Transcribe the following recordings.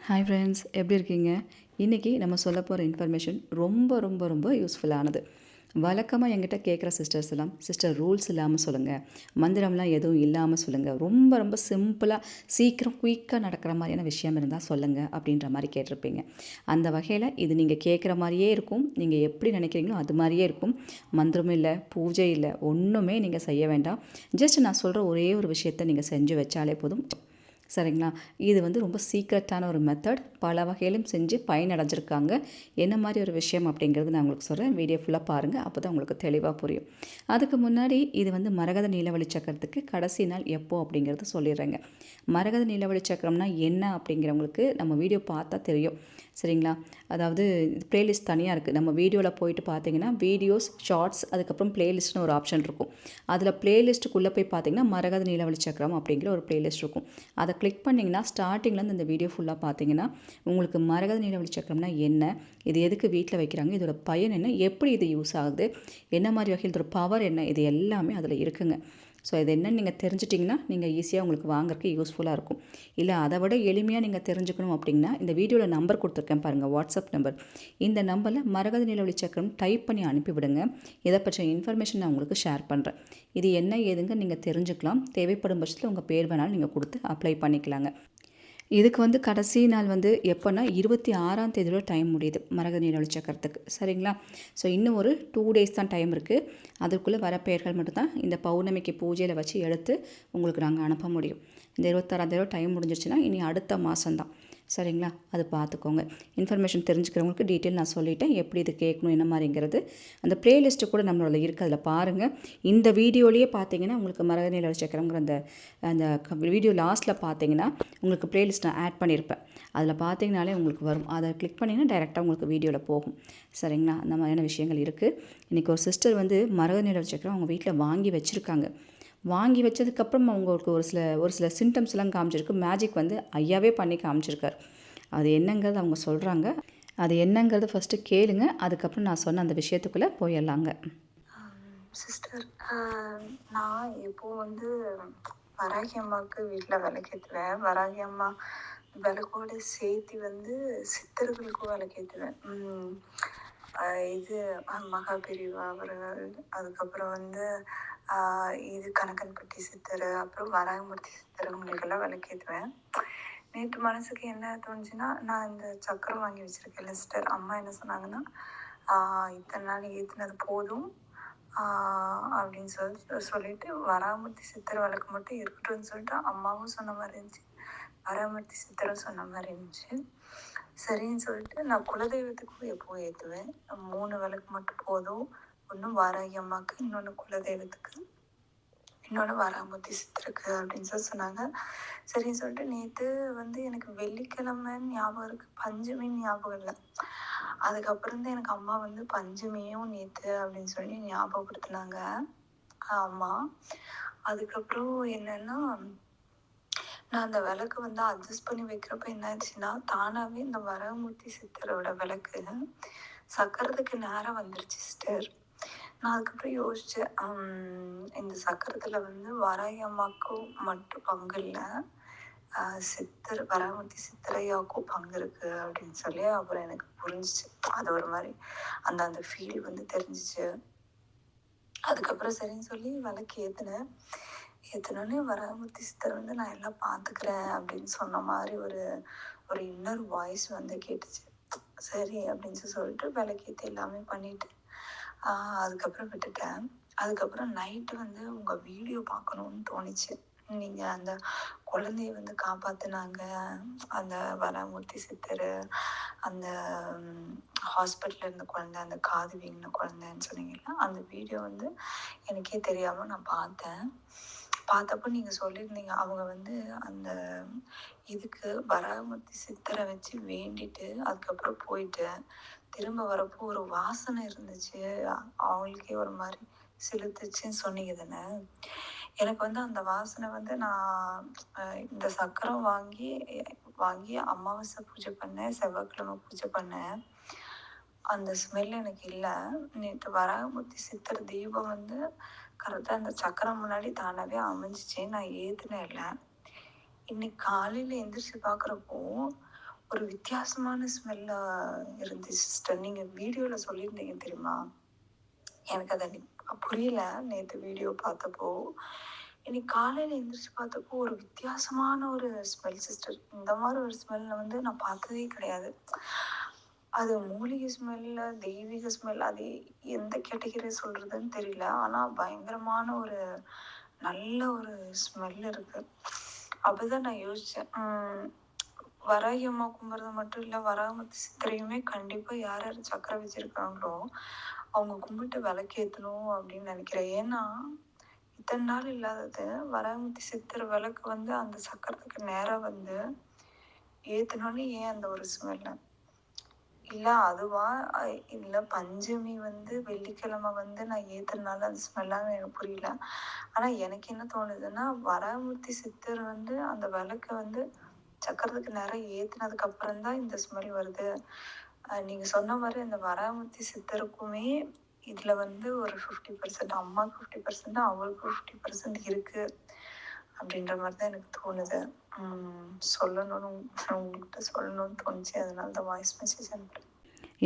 Hi friends, எப்படி இருக்கீங்க? இன்றைக்கி நம்ம சொல்ல போகிற இன்ஃபர்மேஷன் ரொம்ப ரொம்ப ரொம்ப யூஸ்ஃபுல்லானது. வழக்கமாக என்கிட்ட கேட்குற சிஸ்டர்ஸ் எல்லாம், சிஸ்டர் ரூல்ஸ் இல்லாமல் சொல்லுங்கள், மந்திரம்லாம் எதுவும் இல்லாமல் சொல்லுங்கள், ரொம்ப ரொம்ப சிம்பிளாக சீக்கிரம் குயிக்காக நடக்கிற மாதிரியான விஷயம் இருந்தால் சொல்லுங்கள் அப்படின்ற மாதிரி கேட்டிருப்பீங்க. அந்த வகையில் இது நீங்கள் கேட்குற மாதிரியே இருக்கும். நீங்கள் எப்படி நினைக்கிறீங்களோ அது மாதிரியே இருக்கும். மந்திரமும் இல்லை, பூஜை இல்லை, ஒன்றுமே நீங்கள் செய்ய வேண்டாம். ஜஸ்ட் நான் சொல்கிற ஒரே ஒரு விஷயத்தை நீங்கள் செஞ்சு வச்சாலே போதும். சரிங்களா? இது ரொம்ப சீக்ரெட்டான ஒரு மெத்தட். பல வகையிலும் செஞ்சு பயனடைஞ்சிருக்காங்க. என்ன மாதிரி ஒரு விஷயம் அப்படிங்கிறது நான் உங்களுக்கு சொல்கிறேன். வீடியோ ஃபுல்லாக பாருங்கள். அப்போ தான் உங்களுக்கு தெளிவாக புரியும். அதுக்கு முன்னாடி இது மரகத நீலவழி சக்கரத்துக்கு கடைசி நாள் எப்போ அப்படிங்கிறத சொல்லிடுறேங்க. மரகத நீலவழி சக்கரம்னா என்ன அப்படிங்கிறவங்களுக்கு நம்ம வீடியோ பார்த்தா தெரியும். சரிங்களா? அதாவது ப்ளேலிஸ்ட் தனியாக இருக்குது. நம்ம வீடியோவில் போயிட்டு பார்த்தீங்கன்னா வீடியோஸ், ஷார்ட்ஸ், அதுக்கப்புறம் ப்ளேலிஸ்ட்னு ஒரு ஆப்ஷன் இருக்கும். அதில் ப்ளேலிஸ்ட்டுக்குள்ளே போய் பார்த்தீங்கன்னா மரகத நீலவழி சக்கரம் அப்படிங்கிற ஒரு ப்ளேலிஸ்ட் இருக்கும். அதை கிளிக் பண்ணிங்கன்னா ஸ்டார்டிங்லேருந்து இந்த வீடியோ ஃபுல்லாக பார்த்தீங்கன்னா உங்களுக்கு மரகத நீலவழி சக்கரம்னா என்ன, இது எதுக்கு வீட்டில் வைக்கிறாங்க, இதோட பயன் என்ன, எப்படி இது யூஸ் ஆகுது, என்ன மாதிரி வகையில் இதோட பவர் என்ன, இது எல்லாமே அதில் இருக்குங்க. ஸோ இது என்னன்னு நீங்கள் தெரிஞ்சிட்டிங்கன்னா நீங்கள் ஈஸியாக உங்களுக்கு வாங்குறதுக்கு யூஸ்ஃபுல்லாக இருக்கும். இல்லை அதை விட எளிமையாக நீங்கள் தெரிஞ்சுக்கணும் அப்படின்னா இந்த வீடியோவில் நம்பர் கொடுத்துருக்கேன் பாருங்கள், வாட்ஸ்அப் நம்பர். இந்த நம்பரில் மரகத நீலவழி சக்கரம் டைப் பண்ணி அனுப்பிவிடுங்க. இதை பற்றிய இன்ஃபர்மேஷன் நான் உங்களுக்கு ஷேர் பண்ணுறேன். இது என்ன ஏதுங்க நீங்கள் தெரிஞ்சுக்கலாம். தேவைப்படும் பட்சத்தில் உங்கள் பேர் வேணாலும் நீங்கள் கொடுத்து அப்ளை பண்ணிக்கலாங்க. இதுக்கு கடைசி நாள் எப்போன்னா 26ஆம் தேதியோட டைம் முடியுது மரகத நீலவழி சக்கரத்துக்கு. சரிங்களா? ஸோ இன்னும் ஒரு 2 டேஸ் தான் டைம் இருக்குது. அதுக்குள்ளே வர பெயர்கள் மட்டும்தான் இந்த பௌர்ணமிக்கு பூஜையில் வச்சு எடுத்து உங்களுக்கு நாங்கள் அனுப்ப முடியும். இந்த 26ஆம் தேதியோட டைம் முடிஞ்சிருச்சுன்னா இனி அடுத்த மாதம்தான். சரிங்களா? அது பார்த்துக்கோங்க. இன்ஃபர்மேஷன் தெரிஞ்சுக்கிறவங்களுக்கு டீட்டெயில் நான் சொல்லிட்டேன். எப்படி இது கேட்கணும் என்ன மாதிரிங்கிறது. அந்த ப்ளேலிஸ்ட்டு கூட நம்மளோட இருக்குது, அதில் பாருங்கள். இந்த வீடியோலேயே பார்த்தீங்கன்னா உங்களுக்கு மரகத நீலவழி சக்கரங்கிற அந்த அந்த வீடியோ லாஸ்ட்டில் பார்த்தீங்கன்னா உங்களுக்கு ப்ளேலிஸ்ட் நான் ஆட் பண்ணியிருப்பேன். அதில் பார்த்தீங்கனாலே உங்களுக்கு வரும். அதை கிளிக் பண்ணிங்கன்னா டைரெக்டாக உங்களுக்கு வீடியோவில் போகும். சரிங்களா? அந்த மாதிரியான விஷயங்கள் இருக்குது. இன்றைக்கி ஒரு சிஸ்டர் மரகத நீலவழி சக்கரம் அவங்க வீட்டில் வாங்கி வச்சுருக்காங்க. வாங்கி வச்சதுக்கப்புறம் அவங்களுக்கு ஒரு சில சிம்டம்ஸ்லாம் காமிச்சிருக்கு. மேஜிக் ஐயாவே பண்ணி காமிச்சிருக்கார். அது என்னங்கிறது அவங்க சொல்கிறாங்க. அது என்னங்கிறத ஃபஸ்ட்டு கேளுங்க. அதுக்கப்புறம் நான் சொன்ன அந்த விஷயத்துக்குள்ளே போயிடலாங்க. சிஸ்டர், நான் இப்போது வராகி அம்மாவுக்கு வீட்டில் விளக்கேற்றுவேன். வராகி அம்மா விளக்கோடு சேர்த்து சித்தர்களுக்கும் விளக்கேற்றுவேன். இது மகாபெரிவா அவர்கள், அதுக்கப்புறம் இது கணக்கன்பட்டி சித்தர், அப்புறம் வராகமூர்த்தி சித்தர்களுக்கெல்லாம் விளக்கேற்றுவேன். நேற்று மனசுக்கு என்ன தோணுச்சுன்னா, நான் இந்த சக்கரம் வாங்கி வச்சுருக்கேன் சிஸ்டர். அம்மா என்ன சொன்னாங்கன்னா, இத்தனை நாள் ஏற்றுனது போதும் அப்படின்னு சொல்லிட்டு வராமூர்த்தி சித்தர் விளக்கு மட்டும் இருக்கட்டும்னு சொல்லிட்டு அம்மாவும் சொன்ன மாதிரி இருந்துச்சு, வராமூர்த்தி சித்தரும் சொன்ன மாதிரி இருந்துச்சு. சரின்னு சொல்லிட்டு நான் குலதெய்வத்துக்கும் எப்பவும் ஏற்றுவேன். 3 விளக்கு மட்டும் போதும். ஒன்று வாராகி அம்மாவுக்கு, இன்னொன்று குலதெய்வத்துக்கு, இன்னொன்று வராமூர்த்தி சித்தருக்கு அப்படின்னு சொன்னாங்க. சரின்னு சொல்லிட்டு நேற்று எனக்கு வெள்ளிக்கிழமைன்னு ஞாபகம் இருக்குது, பஞ்சமின்னு ஞாபகம் இல்லை. அதுக்கப்புறம் தான் எனக்கு அம்மா பஞ்சமியும் நேற்று அப்படின்னு சொல்லி ஞாபகப்படுத்தினாங்க அம்மா. அதுக்கப்புறம் என்னன்னா, நான் அந்த விளக்கு அட்ஜஸ்ட் பண்ணி வைக்கிறப்ப என்ன ஆச்சுன்னா, தானாகவே இந்த வரமூர்த்தி சித்தரோட விளக்கு சக்கரத்துக்கு நேரம் வந்துருச்சு சிஸ்டர். நான் அதுக்கப்புறம் யோசித்தேன், இந்த சக்கரத்தில் வராகி அம்மாவுக்கும் மட்டும் பங்கு இல்லை, சித்தர் வராமூர்த்தி சித்தரையாவுக்கும் பங்கு இருக்குது அப்படின்னு சொல்லி அப்புறம் எனக்கு புரிஞ்சிச்சு. அது ஒரு மாதிரி அந்த அந்த ஃபீல் தெரிஞ்சிச்சு. அதுக்கப்புறம் சரின்னு சொல்லி விளக்கு ஏற்றினோடனே வராமூர்த்தி சித்தர் நான் எல்லாம் பார்த்துக்கிறேன் அப்படின்னு சொன்ன மாதிரி ஒரு ஒரு இன்னொரு வாய்ஸ் கேட்டுச்சு. சரி அப்படின்னு சொல்லிட்டு விளக்கேற்றி எல்லாமே பண்ணிவிட்டு அதுக்கப்புறம் விட்டுட்டேன். அதுக்கப்புறம் நைட்டு உங்கள் வீடியோ பார்க்கணுன்னு தோணுச்சு. நீங்கள் அந்த குழந்தைய காப்பாற்றினாங்க, அந்த வராமூர்த்தி சித்தர், அந்த ஹாஸ்பிட்டலில் இருந்த குழந்தை, அந்த காது வீங்கின குழந்தைன்னு சொன்னீங்கன்னா, அந்த வீடியோ எனக்கே தெரியாமல் நான் பார்த்தப்போ நீங்கள் சொல்லியிருந்தீங்க, அவங்க அந்த இதுக்கு வராமூர்த்தி சித்தரை வச்சு வேண்டிட்டு அதுக்கப்புறம் போயிட்டு திரும்ப வரப்போ ஒரு வாசனை இருந்துச்சு, அவங்களுக்கே ஒரு மாதிரி செலுத்துச்சுன்னு சொன்னீங்க தானே. எனக்கு அந்த வாசனை நான் இந்த சக்கரம் வாங்கி அமாவாசை பூஜை பண்ணேன், செவ்வாய்க்கிழமை பூஜை பண்ணேன், அந்த ஸ்மெல் எனக்கு இல்லை. நேற்று வராகமூர்த்தி சித்தர் தீபம் கரெக்டாக அந்த சக்கரம் முன்னாடி தானாகவே அமைஞ்சிச்சு, நான் ஏற்றுனே இல்லை. இன்னைக்கு காலையில் எந்திரிச்சு பார்க்குறப்போ ஒரு வித்தியாசமான ஸ்மெல்லா இருந்துச்சு சிஸ்டர். நீங்கள் வீடியோவில் சொல்லியிருந்தீங்க தெரியுமா? எனக்கு அது புரியல நேற்று வீடியோ பார்த்தப்போ. இன்னைக்கு காலையில் எழுந்திரிச்சு பார்த்தப்போ ஒரு வித்தியாசமான ஒரு ஸ்மெல் சிஸ்டர். இந்த மாதிரி ஒரு ஸ்மெல்ல வந்து நான் பார்த்ததே கிடையாது. அது மூலிகை ஸ்மெல்ல, தெய்வீக ஸ்மெல், அது எந்த கேட்டகரி சொல்கிறதுன்னு தெரியல. ஆனால் பயங்கரமான ஒரு நல்ல ஒரு ஸ்மெல் இருக்குது. அப்படிதான் நான் யோசித்தேன். வராகி அம்மா கும்பிட்றது மட்டும் இல்லை, வராகமூர்த்தி சித்தரையுமே கண்டிப்பாக யார் யார் சக்கரை வச்சுருக்காங்களோ அவங்க கும்பிட்டு விளக்கேற்றணும் அப்படின்னு நினைக்கிறேன். ஏன்னா இத்தனை நாள் இல்லாதது வராகமூர்த்தி சித்தர் விளக்கு வந்து அந்த சக்கரத்துக்கு நேராக வந்து ஏற்றினோன்னே ஏன் அந்த ஒரு ஸ்மெல்லு இல்லை அதுவா இல்லை பஞ்சமி வந்து வெள்ளிக்கிழமை வந்து நான் ஏற்றுனால அந்த ஸ்மெல்லாக எனக்கு புரியல. ஆனால் எனக்கு என்ன தோணுதுன்னா வராகமூர்த்தி சித்தர் வந்து அந்த விளக்கை வந்து சக்கரத்துக்கு நேரம் ஏற்றினதுக்கு அப்புறம் தான் இந்த ஸ்மெல் வருது. நீங்கள் சொன்ன மாதிரி அந்த வராகமூர்த்தி சித்தருக்குமே இதில் வந்து ஒரு 50%, அம்மாவுக்கு 50%, அவளுக்கு 50% இருக்குது அப்படின்ற மாதிரி தான் எனக்கு தோணுது. சொல்லணும்னு உங்கள்கிட்ட சொல்லணும்னு தோணுச்சு. அதனால தான் வாய்ஸ் மெசேஜ் அனுப்புகிறேன்.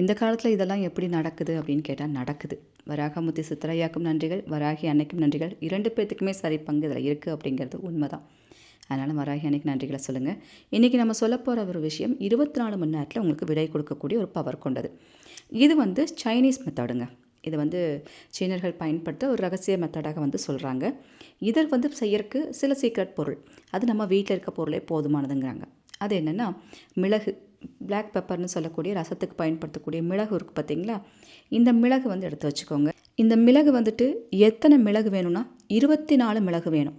இந்த காலத்தில் இதெல்லாம் எப்படி நடக்குது அப்படின்னு கேட்டால் நடக்குது. வராகமூர்த்தி சித்தரையாக்கும் நன்றிகள், வராகி அன்னைக்கும் நன்றிகள். 2 பேர்த்துக்குமே சரி பங்கு இதில் இருக்குது அப்படிங்கிறது உண்மைதான். அதனால் வராகி அன்னைக்கு நன்றிகளை சொல்லுங்கள். இன்றைக்கி நம்ம சொல்ல போகிற ஒரு விஷயம் 24 மணி நேரத்தில் உங்களுக்கு விடை கொடுக்கக்கூடிய ஒரு பவர் கொண்டது. இது வந்து சைனீஸ் மெத்தடுங்க. இது வந்து சீனர்கள் பயன்படுத்த ஒரு ரகசிய மெத்தடாக வந்து சொல்கிறாங்க. இதை வந்து செய்யறதுக்கு சில சீக்ரெட் பொருள், அது நம்ம வீட்டில் இருக்க பொருளே போதுமானதுங்கிறாங்க. அது என்னென்னா மிளகு, பிளாக் பெப்பர்னு சொல்லக்கூடிய ரசத்துக்கு பயன்படுத்தக்கூடிய மிளகு இருக்குது பார்த்தீங்களா? இந்த மிளகு வந்து எடுத்து வச்சுக்கோங்க. இந்த மிளகு வந்துட்டு எத்தனை மிளகு வேணும்னா 24 மிளகு வேணும்.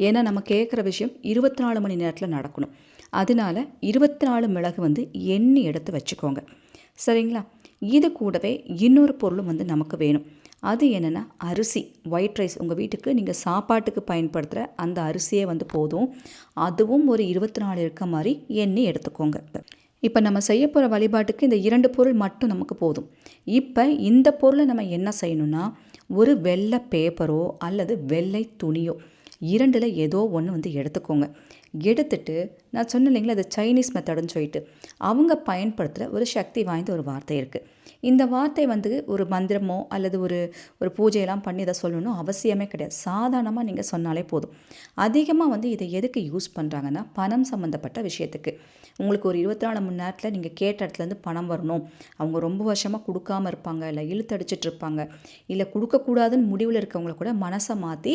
ஏன்னா நம்ம கேட்குற விஷயம் 24 மணி நேரத்தில் நடக்கணும். அதனால 24 மிளகு வந்து எண்ணி எடுத்து வச்சுக்கோங்க, சரிங்களா? இது கூடவே இன்னொரு பொருளும் வந்து நமக்கு வேணும். அது என்னென்னா அரிசி, ஒயிட் ரைஸ். உங்கள் வீட்டுக்கு நீங்கள் சாப்பாட்டுக்கு பயன்படுத்துகிற அந்த அரிசியே வந்து போதும். அதுவும் ஒரு 24 இருக்க மாதிரி எண்ணி எடுத்துக்கோங்க. இப்போ நம்ம செய்ய போகிற வழிபாட்டுக்கு இந்த 2 பொருள் மட்டும் நமக்கு போதும். இப்போ இந்த பொருளை நம்ம என்ன செய்யணும்னா, ஒரு வெள்ளை பேப்பரோ அல்லது வெள்ளை துணியோ 2ல் ஏதோ ஒன்று வந்து எடுத்துக்கோங்க. எடுத்துட்டு நான் சொன்னேன் இல்லைங்களா, அது சைனீஸ் மெத்தடுன்னு சொல்லிட்டு அவங்க பயன்படுத்துகிற ஒரு சக்தி வாய்ந்த ஒரு வார்த்தை இருக்குது. இந்த வார்த்தை வந்து ஒரு மந்திரமோ அல்லது ஒரு பூஜையெல்லாம் பண்ணி இதை சொல்லணும்னு அவசியமே கிடையாது. சாதாரணமாக நீங்கள் சொன்னாலே போதும். அதிகமாக வந்து இதை எதுக்கு யூஸ் பண்ணுறாங்கன்னா, பணம் சம்மந்தப்பட்ட விஷயத்துக்கு. உங்களுக்கு ஒரு 24 மணி நேரத்தில் நீங்கள் கேட்ட இடத்துலேருந்து பணம் வரணும், அவங்க ரொம்ப வருஷமாக கொடுக்காம இருப்பாங்க, இல்லை இழுத்தடிச்சிட்டு இருப்பாங்க, இல்லை கொடுக்கக்கூடாதுன்னு முடிவில் இருக்கவங்கள கூட மனசை மாற்றி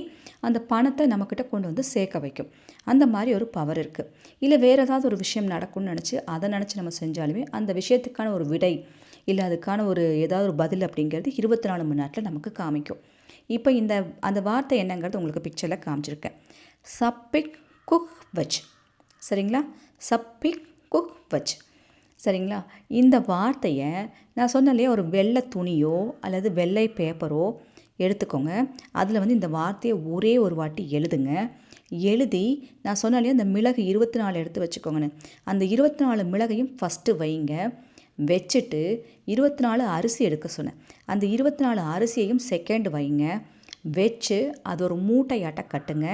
அந்த பணத்தை நம்மக்கிட்ட கொண்டு வந்து சேர்க்க வைக்கும். அந்த மாதிரி ஒரு பவர் இருக்குது. இல்லை வேறு ஏதாவது ஒரு விஷயம் நடக்கும்னு நினச்சி அதை நினச்சி நம்ம செஞ்சாலுமே அந்த விஷயத்துக்கான ஒரு விடை இல்லை அதுக்கான ஏதாவது ஒரு பதில் அப்படிங்கிறது 24 மணி நேரத்தில் நமக்கு காமிக்கும். இப்போ அந்த வார்த்தை என்னங்கிறது உங்களுக்கு பிக்சரில் காமிச்சிருக்கேன். சப்பிக் குக் வச், சரிங்களா? சப்பிக் குக் வச், சரிங்களா? இந்த வார்த்தையை நான் சொன்னாலே ஒரு வெள்ளை துணியோ அல்லது வெள்ளை பேப்பரோ எடுத்துக்கோங்க. அதில் வந்து இந்த வார்த்தையை ஒரே ஒரு வாட்டி எழுதுங்க. எழுதி நான் சொன்னாலே அந்த மிளகு 24 எடுத்து வச்சுக்கோங்கன்னு, அந்த 24 மிளகையும் ஃபஸ்ட்டு வைங்க. வச்சுட்டு 24 அரிசி எடுக்க சொன்னேன், அந்த 24 அரிசியையும் செகண்ட் வைங்க. வச்சு அது ஒரு மூட்டையாட்ட கட்டுங்க.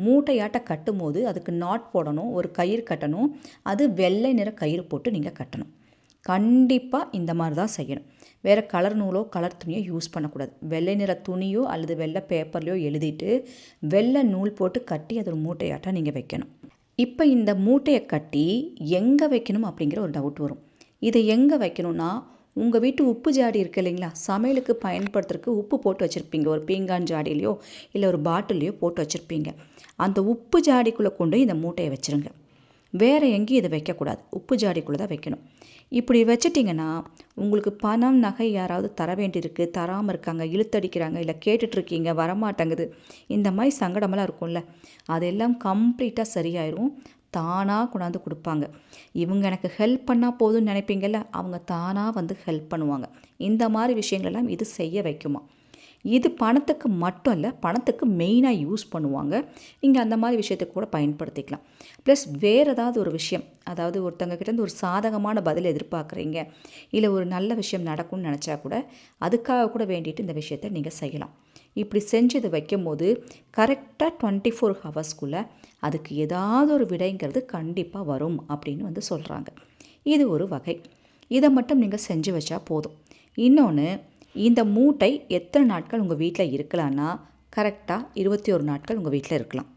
மூட்டையாட்ட கட்டும் போது அதுக்கு நாட் போடணும், ஒரு கயிறு கட்டணும். அது வெள்ளை நிற கயிறு போட்டு நீங்கள் கட்டணும். கண்டிப்பாக இந்த மாதிரி தான் செய்யணும். வேறு கலர் நூலோ கலர் துணியோ யூஸ் பண்ணக்கூடாது. வெள்ளை நிற துணியோ அல்லது வெள்ளை பேப்பர்லையோ எழுதிட்டு வெள்ளை நூல் போட்டு கட்டி அது ஒரு மூட்டையாட்டாக நீங்கள் வைக்கணும். இப்போ இந்த மூட்டையை கட்டி எங்கே வைக்கணும் அப்படிங்கிற ஒரு டவுட் வரும். இதை எங்கே வைக்கணும்னா, உங்கள் வீட்டு உப்பு ஜாடி இருக்குது இல்லைங்களா, சமையலுக்கு பயன்படுத்துறதுக்கு உப்பு போட்டு வச்சுருப்பீங்க, ஒரு பீங்கான் ஜாடிலையோ இல்லை ஒரு பாட்டிலையோ போட்டு வச்சுருப்பீங்க. அந்த உப்பு ஜாடிக்குள்ளே கொண்டு இந்த மூட்டையை வச்சுருங்க. வேறு எங்கேயும் இதை வைக்கக்கூடாது, உப்பு ஜாடிக்குள்ளே தான் வைக்கணும். இப்படி வச்சிட்டிங்கன்னா உங்களுக்கு பணம் நகை யாராவது தர வேண்டியிருக்கு, தராமல் இருக்காங்க, இழுத்தடிக்கிறாங்க, இல்லை கேட்டுட்ருக்கீங்க வரமாட்டேங்குது, இந்த மாதிரி சங்கடமெல்லாம் இருக்கும்ல, அதெல்லாம் கம்ப்ளீட்டாக சரியாயிரும். தானாக கொண்டாந்து கொடுப்பாங்க. இவங்க எனக்கு ஹெல்ப் பண்ணால் போதும்னு நினைப்பீங்கள்ல, அவங்க தானாக வந்து ஹெல்ப் பண்ணுவாங்க. இந்த மாதிரி விஷயங்களெல்லாம் இது செய்ய வைக்குமா. இது பணத்துக்கு மட்டும் இல்லை, பணத்துக்கு மெயினாக யூஸ் பண்ணுவாங்க. நீங்கள் அந்த மாதிரி விஷயத்துக்கு கூட பயன்படுத்திக்கலாம். ப்ளஸ் வேறு ஏதாவது ஒரு விஷயம், அதாவது ஒருத்தங்கக்கிட்டேருந்து ஒரு சாதகமான பதில் எதிர்பார்க்குறீங்க, இல்லை ஒரு நல்ல விஷயம் நடக்கும்னு நினச்சா கூட அதுக்காக கூட வேண்டிட்டு இந்த விஷயத்தை நீங்கள் செய்யலாம். இப்படி செஞ்சு இதை வைக்கும் போது கரெக்டாக 24 ஹவர்ஸ்க்குள்ளே அதுக்கு ஏதாவது ஒரு விடைங்கிறது கண்டிப்பாக வரும் அப்படின்னு வந்து சொல்கிறாங்க. இது ஒரு வகை. இதை மட்டும் நீங்கள் செஞ்சு வச்சா போதும். இன்னொன்று, இந்த மூட்டை எத்தனை நாட்கள் உங்கள் வீட்டில் இருக்கலாம்னா கரெக்டாக 21 நாட்கள் உங்கள் வீட்டில் இருக்கலாம்.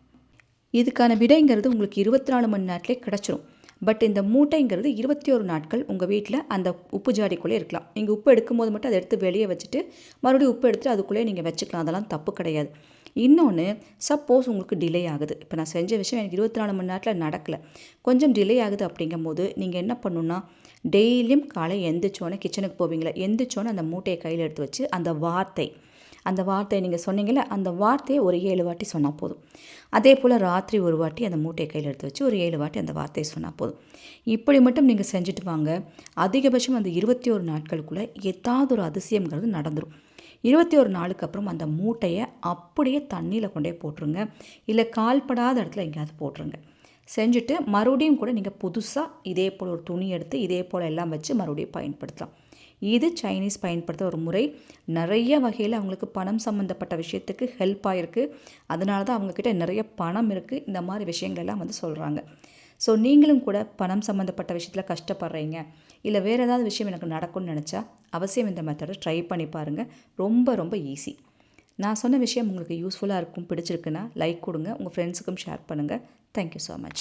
இதுக்கான விடைங்கிறது உங்களுக்கு 24 மணி நேரத்திலே கிடச்சிரும். பட் இந்த மூட்டைங்கிறது 21 நாட்கள் உங்கள் வீட்டில் அந்த உப்பு ஜாடிக்குள்ளே இருக்கலாம். நீங்கள் உப்பு எடுக்கும்போது மட்டும் அதை எடுத்து வெளியே வச்சுட்டு மறுபடியும் உப்பு எடுத்துட்டு அதுக்குள்ளே நீங்கள் வச்சுக்கலாம். அதெல்லாம் தப்பு கிடையாது. இன்னொன்று, சப்போஸ் உங்களுக்கு டிலே ஆகுது. இப்போ நான் செஞ்ச விஷயம் எனக்கு 24 மணி நேரத்தில் நடக்கலை, கொஞ்சம் டிலே ஆகுது அப்படிங்கும்போது நீங்கள் என்ன பண்ணணுன்னா, டெய்லியும் காலை எந்திரிச்சோன்னே கிச்சனுக்கு போவீங்களா, எந்திரிச்சோன்னே அந்த மூட்டையை கையில் எடுத்து வச்சு அந்த வார்த்தையை நீங்கள் சொன்னீங்களே, அந்த வார்த்தையை ஒரு 7 வாட்டி சொன்னால் போதும். அதே போல் ராத்திரி ஒரு வாட்டி அந்த மூட்டையை கையில் எடுத்து வச்சு ஒரு 7 வாட்டி அந்த வார்த்தையை சொன்னால் போதும். இப்படி மட்டும் நீங்கள் செஞ்சுட்டு வாங்க. அதிகபட்சம் அந்த 21 நாட்களுக்குள்ளே ஏதாவது ஒரு அதிசயங்கிறது நடந்துடும். 21 நாளுக்கு அப்புறம் அந்த மூட்டையை அப்படியே தண்ணியில் கொண்டே போட்டுருங்க. இல்லை கால்படாத இடத்துல எங்கேயாவது போட்டுருங்க. செஞ்சுட்டு மறுபடியும் கூட நீங்கள் புதுசாக இதே போல் ஒரு துணி எடுத்து இதே போல் எல்லாம் வச்சு மறுபடியும் பயன்படுத்தலாம். இது சைனீஸ் பயன்படுத்த ஒரு முறை. நிறைய வகையில் அவங்களுக்கு பணம் சம்மந்தப்பட்ட விஷயத்துக்கு ஹெல்ப் ஆகிருக்கு. அதனால தான் அவங்கக்கிட்ட நிறைய பணம் இருக்குது. இந்த மாதிரி விஷயங்கள் எல்லாம் வந்து சொல்கிறாங்க. ஸோ நீங்களும் கூட பணம் சம்மந்தப்பட்ட விஷயத்தில் கஷ்டப்படுறீங்க, இல்லை வேறு ஏதாவது விஷயம் எனக்கு நடக்கும்னு நினச்சா அவசியம் இந்த மெத்தடை ட்ரை பண்ணி பாருங்கள். ரொம்ப ரொம்ப ஈஸி. நான் சொன்ன விஷயம் உங்களுக்கு யூஸ்ஃபுல்லாக இருக்கும், பிடிச்சிருக்குன்னா லைக் கொடுங்க, உங்கள் ஃப்ரெண்ட்ஸுக்கும் ஷேர் பண்ணுங்கள். Thank you so much.